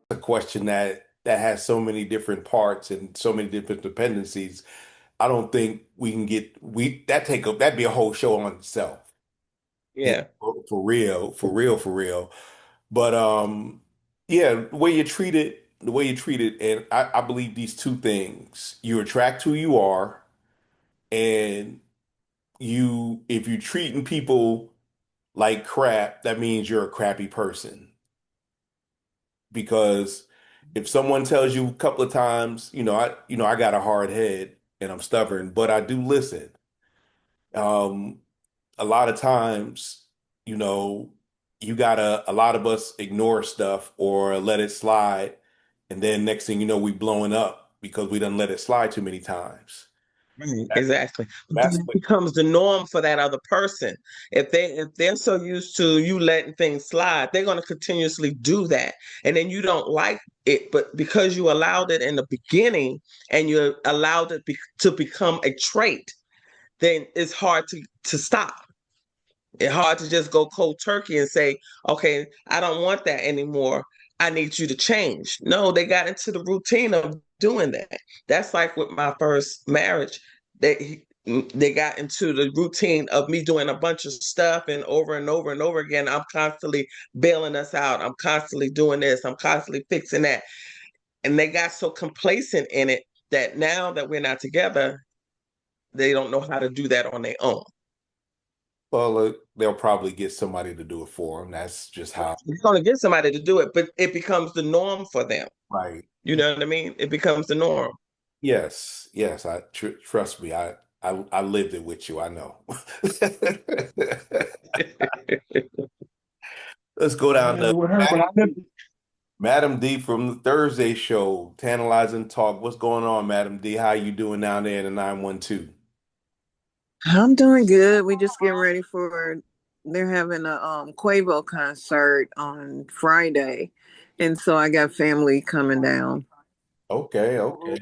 a question that has so many different parts and so many different dependencies. I don't think we can get we that take up that'd be a whole show on itself. It, Yeah. for real, for real, for real. But yeah, the way you treat it, and I believe these two things. You attract who you are, and if you're treating people like crap, that means you're a crappy person. Because if someone tells you a couple of times, I got a hard head and I'm stubborn, but I do listen. Um, a lot of times, you know, a lot of us ignore stuff or let it slide, and then next thing you know, we blowing up because we done let it slide too many times. Right, That, exactly. But then that's it what, becomes the norm for that other person. If they're so used to you letting things slide, they're going to continuously do that. And then you don't like it, but because you allowed it in the beginning and you allowed it to become a trait, then it's hard to stop. It's hard to just go cold turkey and say, okay, I don't want that anymore. I need you to change. No, they got into the routine of doing that. That's like with my first marriage. They got into the routine of me doing a bunch of stuff and over and over again. I'm constantly bailing us out. I'm constantly doing this. I'm constantly fixing that. And they got so complacent in it that now that we're not together, they don't know how to do that on their own. well, they'll probably get somebody to do it for them. That's just how, You're going to get somebody to do it, but it becomes the norm for them. right. You know what I mean? It becomes the norm. Yes, yes. Trust me. I lived it with you. I know. Let's go down Yeah, to what happened? I didn't. Madam D from the Thursday show, Tantalizing Talk. What's going on, Madam D? How you doing down there in the 912? I'm doing good. We just getting ready for they're having a Quavo concert on Friday. And so I got family coming down. Okay, okay,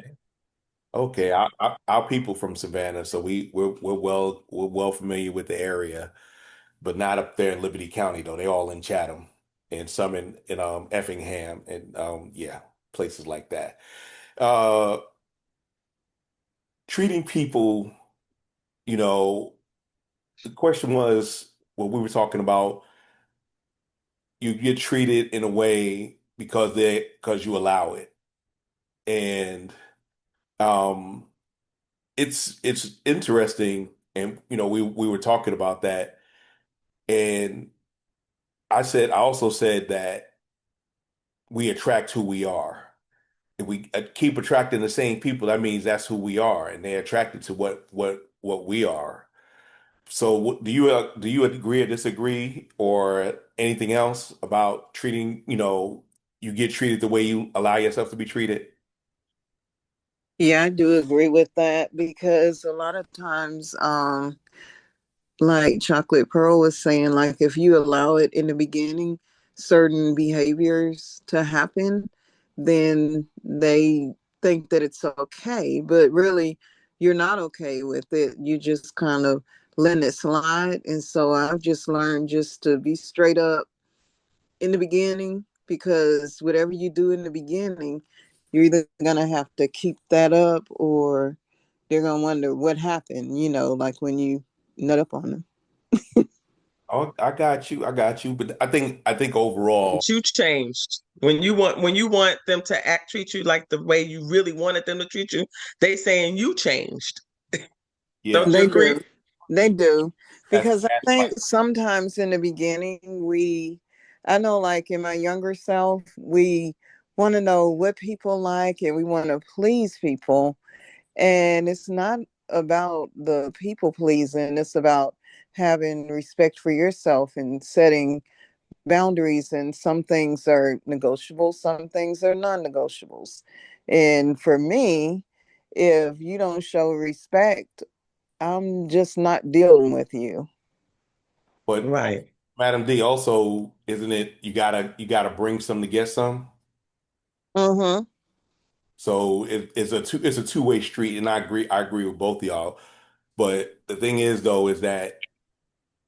okay. Our people from Savannah, so we're well familiar with the area, but not up there in Liberty County though. They're all in Chatham and some in Effingham and yeah, places like that. Uh, treating people, you know, the question was what we were talking about. You get treated in a way because you allow it, and um, it's interesting. And we were talking about that, and I also said that we attract who we are. If we keep attracting the same people, that means that's who we are, and they're attracted to what we are. So, do you agree or disagree, or anything else about treating? You get treated the way you allow yourself to be treated. Yeah, I do agree with that because a lot of times, like Chocolate Pearl was saying, like if you allow it in the beginning, certain behaviors to happen, then they think that it's okay. But really, you're not okay with it. You just kind of letting it slide. And so I've just learned just to be straight up in the beginning because whatever you do in the beginning, you're either gonna have to keep that up or they're gonna wonder what happened, like when you nut up on them. Oh, I got you. But I think overall, But you changed. When you want them to treat you like the way you really wanted them to treat you, they saying you changed. yeah, Don't you They agree? do. They do. that's Because I that's right. think sometimes in the beginning, I know like in my younger self, we want to know what people like and we want to please people. And it's not about the people pleasing, it's about having respect for yourself and setting boundaries. And some things are negotiable, some things are non negotiables. And for me, if you don't show respect, I'm just not dealing with you. But Right. Madam D, also, isn't it you gotta bring some to get some? Mm-hmm. So it's a two-way street, and I agree with both of y'all. But the thing is, though, is that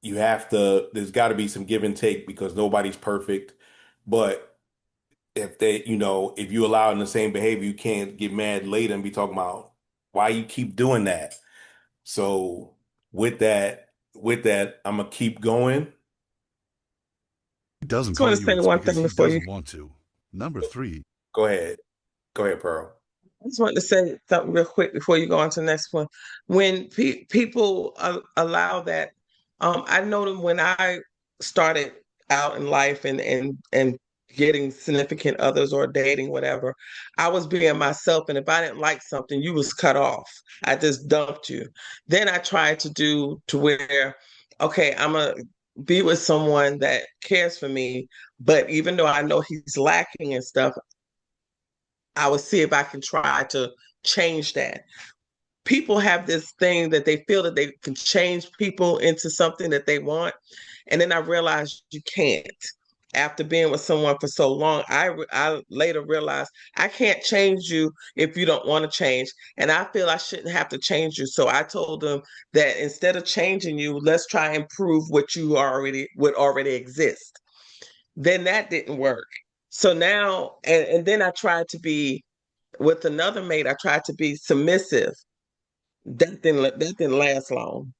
there's got to be some give and take because nobody's perfect. But if they, if you allow in the same behavior, you can't get mad later and be talking about why you keep doing that. So with that, I'm gonna keep going. He doesn't Just want call to you, say it's one because thing he before you. doesn't want to. Number three, Go ahead. Go ahead, Pearl. I just wanted to say something real quick before you go on to the next one. When people allow that, I know that when I started out in life and getting significant others or dating, whatever, I was being myself, and if I didn't like something, you was cut off. I just dumped you. Then I tried to do to where, okay, I'm gonna be with someone that cares for me, but even though I know he's lacking and stuff, I would see if I can try to change that. People have this thing that they feel that they can change people into something that they want. And then I realized you can't. After being with someone for so long, I later realized I can't change you if you don't want to change. And I feel I shouldn't have to change you. So I told them that instead of changing you, let's try and improve what already exists. Then that didn't work. So now, and then I tried to be with another mate, I tried to be submissive. That didn't last long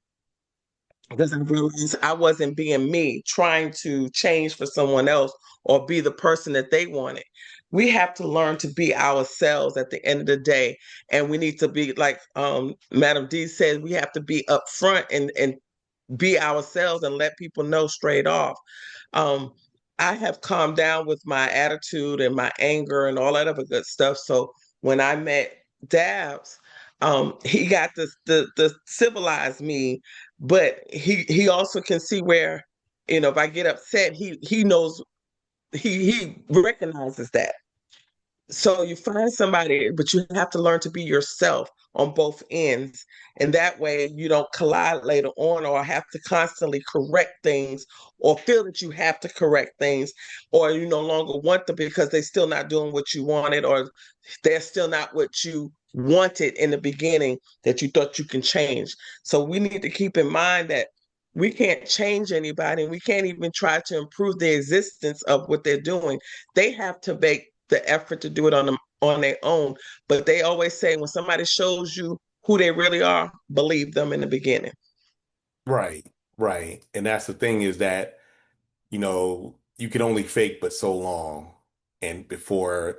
because I realized I wasn't being me, trying to change for someone else or be the person that they wanted. We have to learn to be ourselves at the end of the day, and we need to be like Madam D said. We have to be upfront and be ourselves and let people know straight off. Um, I have calmed down with my attitude and my anger and all that other good stuff. So when I met Dabs, he got the civilized me, but he also can see where, if I get upset, he knows he recognizes that. So you find somebody, but you have to learn to be yourself on both ends. And that way you don't collide later on or have to constantly correct things or feel that you have to correct things or you no longer want them because they're still not doing what you wanted or they're still not what you wanted in the beginning that you thought you can change. So we need to keep in mind that we can't change anybody. We can't even try to improve the existence of what they're doing. They have to make the effort to do it on their own. But they always say when somebody shows you who they really are, believe them in the beginning. Right, right. And that's the thing is that, you can only fake but so long and before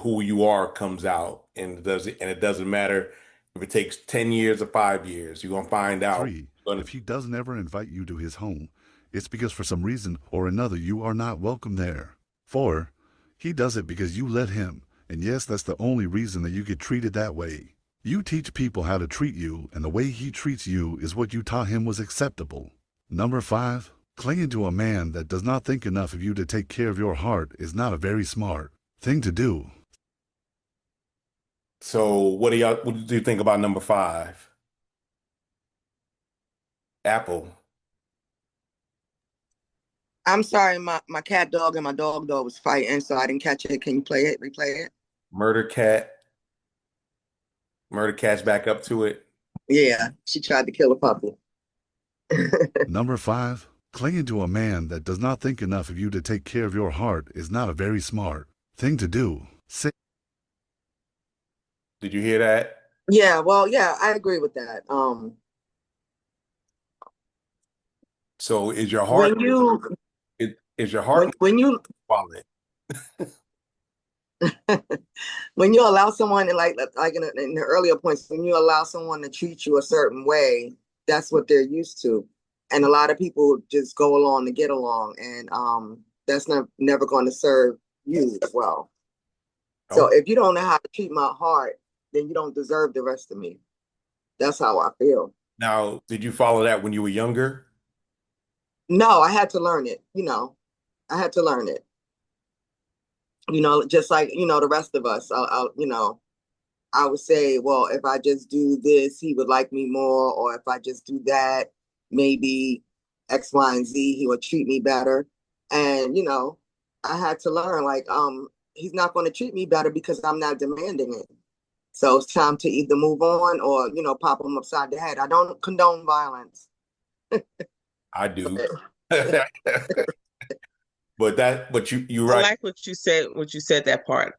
who you are comes out and it doesn't matter if it takes 10 years or 5 years, you're gonna find out. three, You're gonna, if he doesn't ever invite you to his home, it's because for some reason or another you are not welcome there. Four, he does it because you let him, and yes, that's the only reason that you get treated that way. You teach people how to treat you, and the way he treats you is what you taught him was acceptable. Number five, clinging to a man that does not think enough of you to take care of your heart is not a very smart thing to do. so what do you think about number five? Apple. I'm sorry, my cat dog and my dog was fighting, so I didn't catch it. Can you replay it? Murder cat. Murder cat's back up to it. Yeah, she tried to kill a puppy. Number five, clinging to a man that does not think enough of you to take care of your heart is not a very smart thing to do. Six, Did you hear that? Yeah, well, yeah, I agree with that. So is your heart When you is your heart when you wallet? when you allow someone to like in the earlier points, when you allow someone to treat you a certain way, that's what they're used to. And a lot of people just go along to get along, and that's never going to serve you well. So Oh, if you don't know how to treat my heart, then you don't deserve the rest of me. That's how I feel. now did you follow that when you were younger? No, I had to learn it. I had to learn it. Just like the rest of us. I would say, well, if I just do this, he would like me more, or if I just do that, maybe X, Y, and Z, he would treat me better. And I had to learn he's not going to treat me better because I'm not demanding it. So it's time to either move on or pop him upside the head. I don't condone violence. I do. but you're I right. like what you said that part.